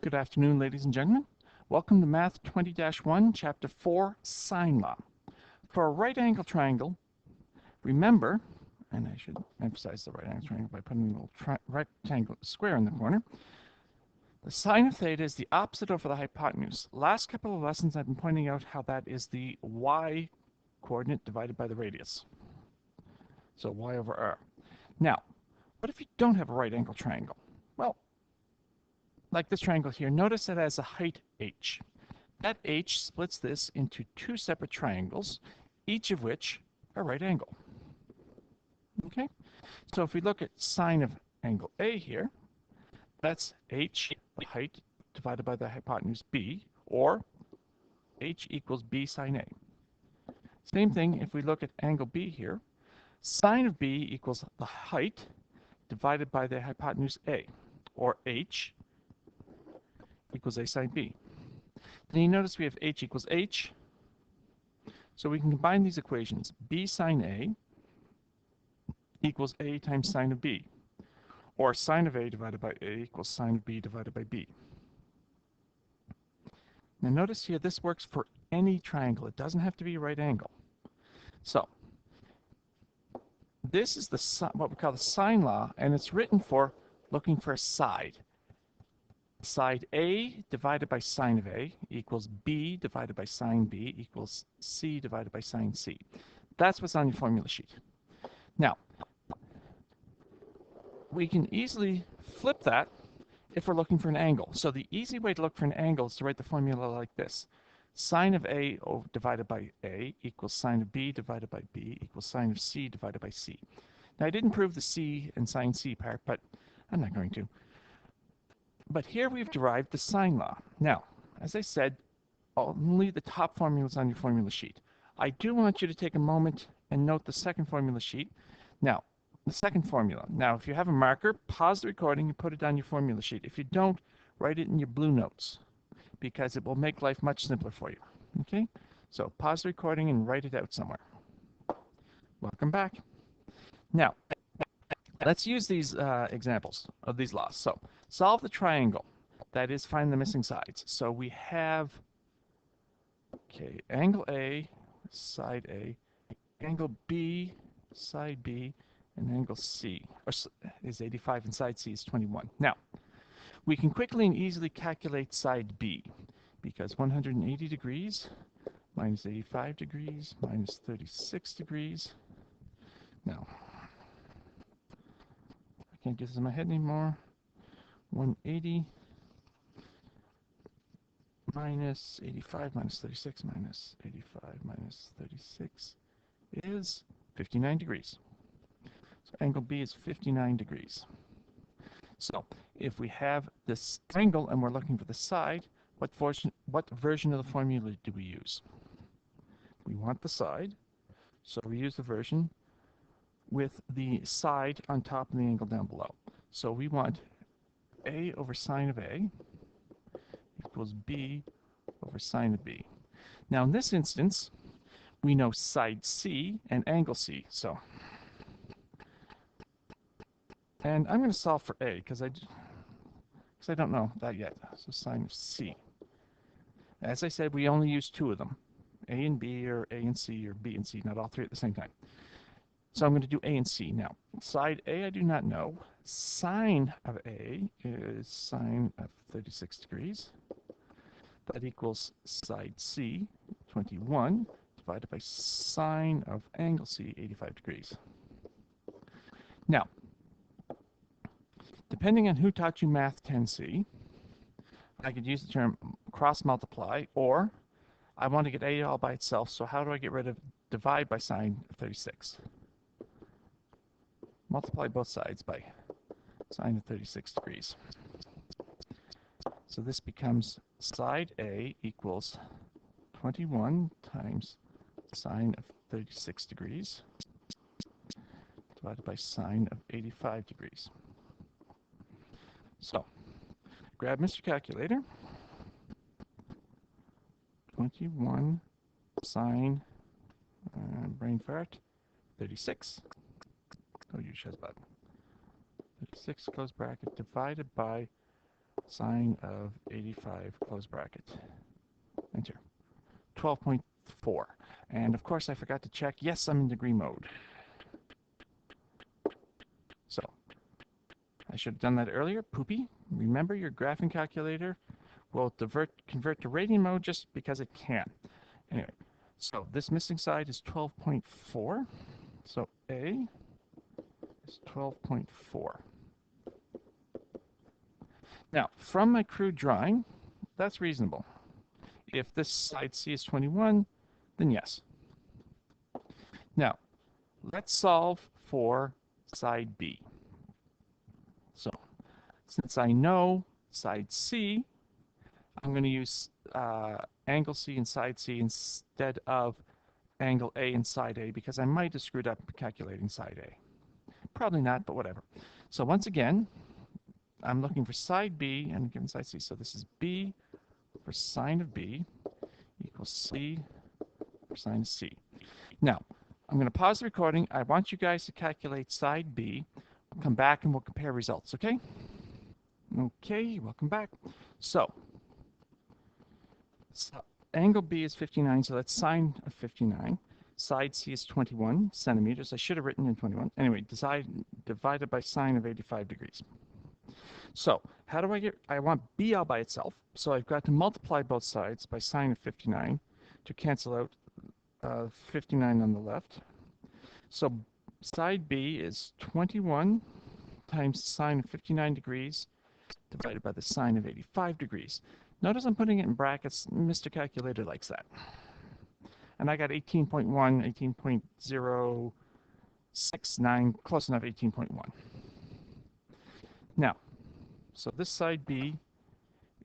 Good afternoon, ladies and gentlemen. Welcome to Math 20-1, Chapter 4, Sine Law. For a right angle triangle, remember, and I should emphasize the right angle triangle by putting a little rectangle square in the corner, the sine of theta is the opposite over the hypotenuse. Last couple of lessons I've been pointing out how that is the y coordinate divided by the radius. So y over r. Now, what if you don't have a right angle triangle? Well, like this triangle here, notice it has a height h. That h splits this into two separate triangles, each of which are right angle. Okay? So if we look at sine of angle A here, that's h, the height, divided by the hypotenuse b, or h equals b sine A. Same thing if we look at angle B here, sine of B equals the height divided by the hypotenuse A, or h equals a sine b. Then you notice we have h equals h, so we can combine these equations. B sine A equals a times sine of b, or sine of a divided by a equals sine of b divided by b. Now notice here this works for any triangle. It doesn't have to be a right angle. So this is what we call the sine law, and it's written for looking for a side. Side A divided by sine of A equals B divided by sine B equals C divided by sine C. That's what's on your formula sheet. Now, we can easily flip that if we're looking for an angle. So the easy way to look for an angle is to write the formula like this. Sine of A divided by A equals sine of B divided by B equals sine of C divided by C. Now, I didn't prove the C and sine C part, but I'm not going to. But here we've derived the sine law. Now, as I said, only the top formula is on your formula sheet. I do want you to take a moment and note the second formula sheet. Now, the second formula. Now, if you have a marker, pause the recording and put it on your formula sheet. If you don't, write it in your blue notes, because it will make life much simpler for you. Okay? So pause the recording and write it out somewhere. Welcome back. Now, let's use these examples of these laws. So, solve the triangle. That is, find the missing sides. So we have, okay, angle A, side A, angle B, side B, and angle C is 85 and side C is 21. Now, we can quickly and easily calculate side B, because 180 degrees minus 85 degrees minus 36 degrees. Now, I can't get this in my head anymore. 180 minus 85 minus 36 minus 85 minus 36 is 59 degrees. So angle B is 59 degrees. So if we have this angle and we're looking for the side, what version of the formula do we use? We want the side, so we use the version with the side on top and the angle down below. So we want A over sine of A equals B over sine of B. Now in this instance, we know side C and angle C. So, and I'm going to solve for A because I don't know that yet. So sine of C. As I said, we only use two of them, A and B, or A and C, or B and C, not all three at the same time. So I'm going to do A and C. Now, side A I do not know. Sine of A is sine of 36 degrees. That equals side C, 21, divided by sine of angle C, 85 degrees. Now, depending on who taught you Math 10C, I could use the term cross multiply, or I want to get A all by itself, so how do I get rid of divide by sine of 36? Multiply both sides by sine of 36 degrees. So this becomes side A equals 21 times sine of 36 degrees divided by sine of 85 degrees. So, grab Mr. Calculator. 21 sine, brain fart, 36. Oh, you Shazbot. 36 close bracket divided by sine of 85, close bracket, enter. 12.4. And of course I forgot to check, yes, I'm in degree mode. So I should have done that earlier, poopy. Remember, your graphing calculator will convert to radian mode just because it can. Anyway, so this missing side is 12.4. So A is 12.4. Now, from my crude drawing, that's reasonable. If this side C is 21, then yes. Now, let's solve for side B. So, since I know side C, I'm going to use angle C and side C instead of angle A and side A because I might have screwed up calculating side A. Probably not, but whatever. So once again, I'm looking for side B and given side C. So this is B for sine of B equals C for sine of C. Now, I'm going to pause the recording. I want you guys to calculate side B. We'll come back and we'll compare results, okay? Okay, welcome back. So angle B is 59, so that's sine of 59. Side C is 21 centimeters. I should have written in 21. Anyway, divided by sine of 85 degrees. So how do I want B all by itself. So I've got to multiply both sides by sine of 59 to cancel out 59 on the left. So side B is 21 times sine of 59 degrees divided by the sine of 85 degrees. Notice I'm putting it in brackets. Mr. Calculator likes that. And I got 18.1, 18.069, close enough, 18.1. Now, so this side B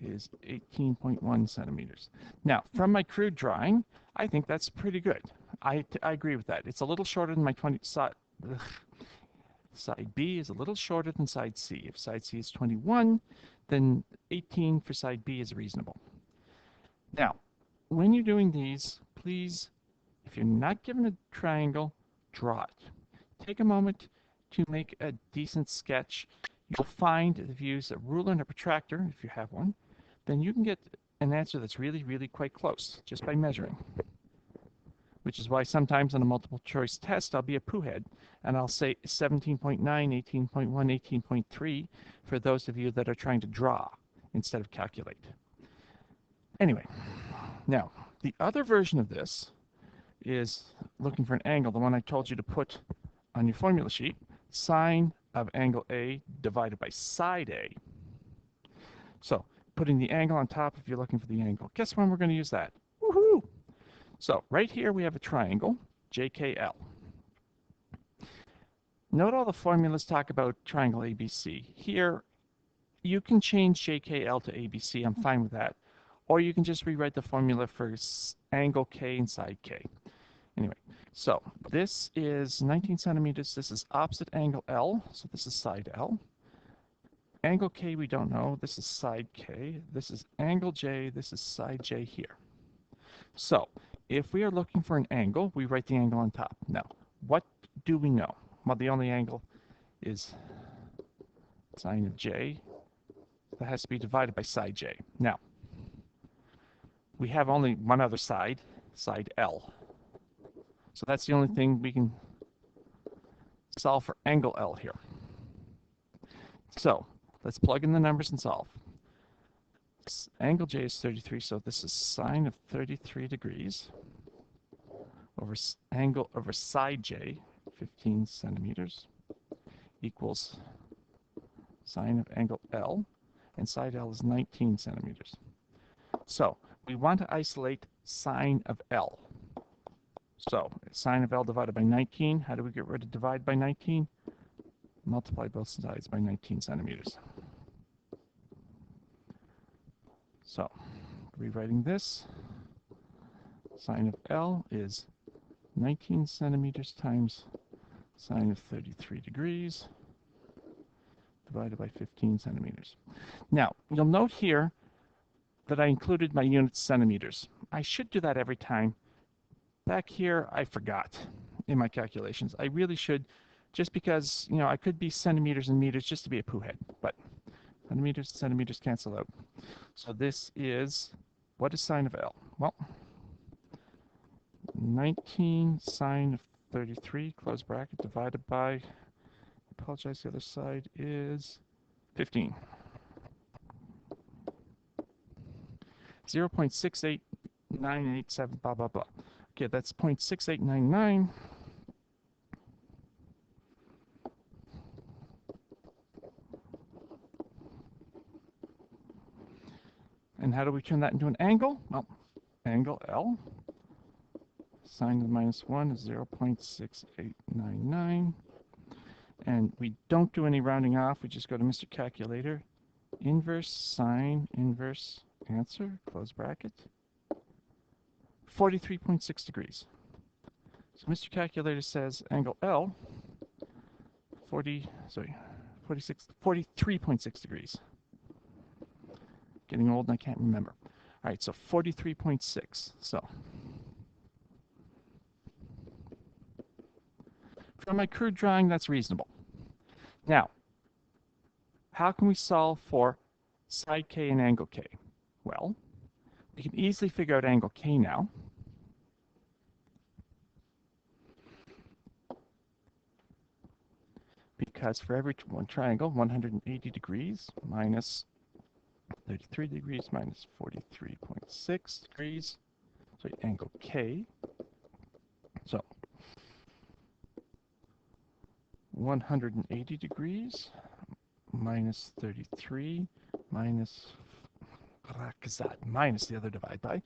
is 18.1 centimeters. Now, from my crude drawing, I think that's pretty good. I agree with that. It's a little shorter than my 20 side. Side B is a little shorter than side C. If side C is 21, then 18 for side B is reasonable. Now, when you're doing these, please, if you're not given a triangle, draw it. Take a moment to make a decent sketch. You'll find if you use a ruler and a protractor, if you have one, then you can get an answer that's really, really quite close just by measuring. Which is why sometimes on a multiple choice test, I'll be a poohead and I'll say 17.9, 18.1, 18.3 for those of you that are trying to draw instead of calculate. Anyway, now the other version of this is looking for an angle, the one I told you to put on your formula sheet, sine of angle A divided by side A. So putting the angle on top if you're looking for the angle. Guess when we're going to use that? Woohoo! So right here we have a triangle, JKL. Note all the formulas talk about triangle ABC. Here, you can change JKL to ABC. I'm fine with that. Or you can just rewrite the formula for angle K and side K. Anyway, so this is 19 centimeters. This is opposite angle L. So this is side L. Angle K we don't know. This is side K. This is angle J. This is side J here. So if we are looking for an angle, we write the angle on top. Now, what do we know? Well, the only angle is sine of J. That has to be divided by side J. Now, we have only one other side, side L. So that's the only thing we can solve for angle L here. So let's plug in the numbers and solve. Angle J is 33, so this is sine of 33 degrees over angle over side J, 15 centimeters, equals sine of angle L, and side L is 19 centimeters. So we want to isolate sine of L. So sine of L divided by 19, how do we get rid of divide by 19? Multiply both sides by 19 centimeters. So rewriting this, sine of L is 19 centimeters times sine of 33 degrees divided by 15 centimeters. Now, you'll note here that I included my units centimeters. I should do that every time. Back here, I forgot in my calculations. I really should, just because, you know, I could be centimeters and meters just to be a poohead. But Centimeters cancel out. So this is, what is sine of L? Well, 19 sine of 33, close bracket, divided by, I apologize, the other side is 15. 0.68987, blah, blah, blah. Okay, that's 0.6899. And how do we turn that into an angle? Well, angle L, sine to the minus 1 is 0.6899. And we don't do any rounding off. We just go to Mr. Calculator. Inverse sine, inverse answer, close bracket. 43.6 degrees. So Mr. Calculator says angle L, 43.6 degrees. Getting old and I can't remember. All right, so 43.6. So from my crude drawing, that's reasonable. Now, how can we solve for side K and angle K? Well, we can easily figure out angle K now. Because for every one triangle, 180 degrees minus 33 degrees minus 43.6 degrees, so angle K. So 180 degrees minus 33 minus the other divide by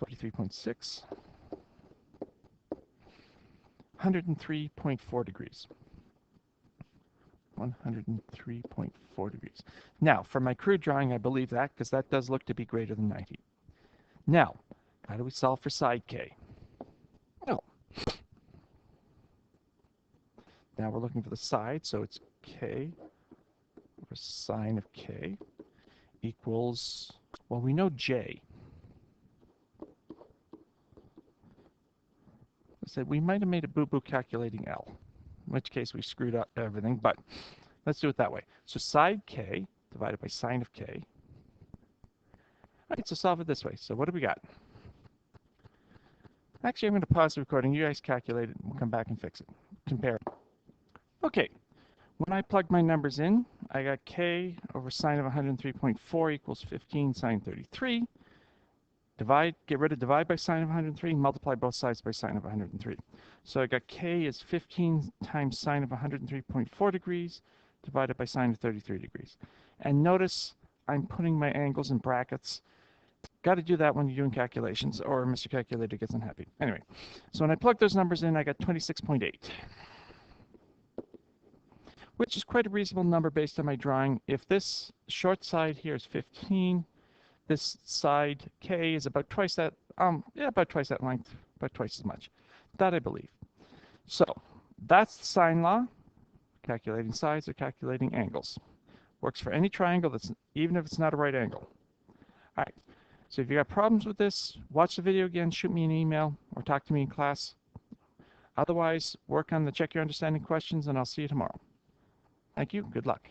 43.6, 103.4 degrees. 103.4 degrees. Now, for my crude drawing, I believe that because that does look to be greater than 90. Now, how do we solve for side K? Well, now we're looking for the side, so it's K over sine of K equals, well, we know J. I said we might have made a boo-boo calculating L, in which case we screwed up everything, but let's do it that way. So side K divided by sine of K. All right, so solve it this way. So what do we got? Actually, I'm going to pause the recording. You guys calculate it, and we'll come back and fix it. Compare. Okay, when I plug my numbers in, I got K over sine of 103.4 equals 15 sine 33. Get rid of divide by sine of 103, multiply both sides by sine of 103. So I got K is 15 times sine of 103.4 degrees divided by sine of 33 degrees. And notice I'm putting my angles in brackets. Got to do that when you're doing calculations or Mr. Calculator gets unhappy. Anyway, so when I plug those numbers in, I got 26.8, which is quite a reasonable number based on my drawing. If this short side here is 15, this side K is about twice that, about twice that length, about twice as much. That I believe. So that's the sine law, calculating sides or calculating angles. Works for any triangle, that's even if it's not a right angle. All right, so if you got problems with this, watch the video again, shoot me an email, or talk to me in class. Otherwise, work on the check your understanding questions, and I'll see you tomorrow. Thank you, good luck.